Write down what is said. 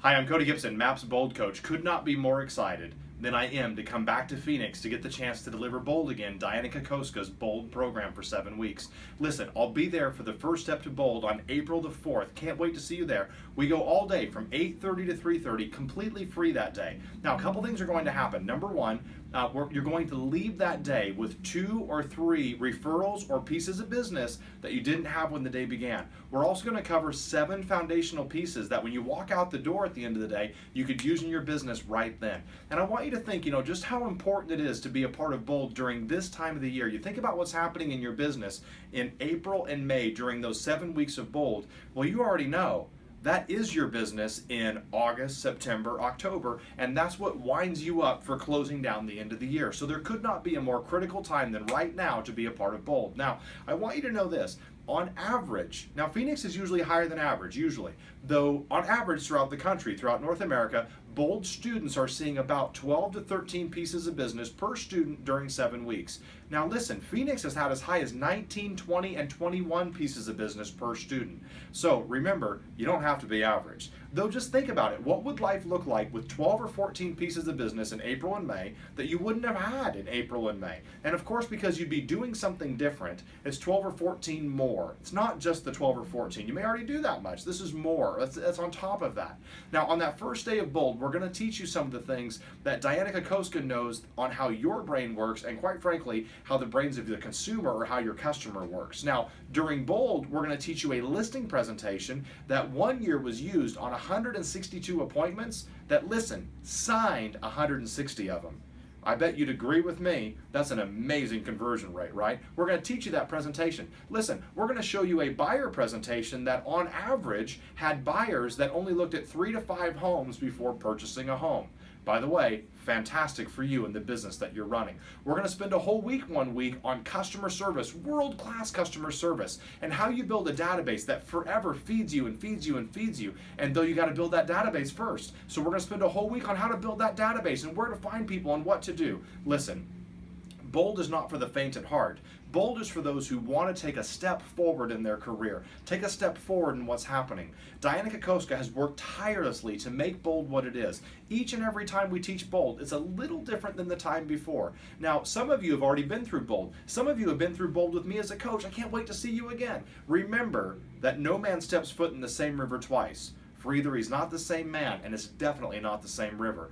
Hi, I'm Cody Gibson, Maps Bold coach. Could not be more excited than I am to come back to Phoenix to get the chance to deliver Bold again, Diana Kokoska's Bold program for 7 weeks. Listen, I'll be there for the first step to Bold on April the 4th. Can't wait to see you there. We go all day from 8:30 to 3:30, completely free that day. Now, a couple things are going to happen. Number one, you're going to leave that day with 2 or 3 referrals or pieces of business that you didn't have when the day began. We're also going to cover 7 foundational pieces that when you walk out the door at the end of the day, you could use in your business right then. And I want you to think, just how important it is to be a part of Bold during this time of the year. You think about what's happening in your business in April and May during those 7 weeks of Bold. Well, you already know that is your business in August, September, October, and that's what winds you up for closing down the end of the year. So there could not be a more critical time than right now to be a part of Bold. Now, I want you to know this. On average, now Phoenix is usually higher than average, though on average throughout the country, throughout North America, Bold students are seeing about 12 to 13 pieces of business per student during 7 weeks. Now listen, Phoenix has had as high as 19, 20, and 21 pieces of business per student. So remember, you don't have to be average. Though just think about it, what would life look like with 12 or 14 pieces of business in April and May that you wouldn't have had in April and May? And of course, because you'd be doing something different, it's 12 or 14 more. It's not just the 12 or 14. You may already do that much. This is more. That's on top of that. Now, on that first day of Bold, we're going to teach you some of the things that Diana Kokoska knows on how your brain works and, quite frankly, how the brains of the consumer or how your customer works. Now, during Bold, we're going to teach you a listing presentation that one year was used on 162 appointments that, listen, signed 160 of them. I bet you'd agree with me, that's an amazing conversion rate, right? We're going to teach you that presentation. Listen, we're going to show you a buyer presentation that on average had buyers that only looked at 3 to 5 homes before purchasing a home. By the way, fantastic for you in the business that you're running. We're going to spend a whole week, 1 week, on customer service, world-class customer service, and how you build a database that forever feeds you and feeds you and feeds you. And though you got to build that database first. So we're going to spend a whole week on how to build that database and where to find people and what to do. Listen, Bold is not for the faint at heart. Bold is for those who want to take a step forward in their career, take a step forward in what's happening. Diana Kokoska has worked tirelessly to make Bold what it is. Each and every time we teach Bold, it's a little different than the time before. Now, some of you have already been through Bold. Some of you have been through Bold with me as a coach. I can't wait to see you again. Remember that no man steps foot in the same river twice. For either he's not the same man, and it's definitely not the same river.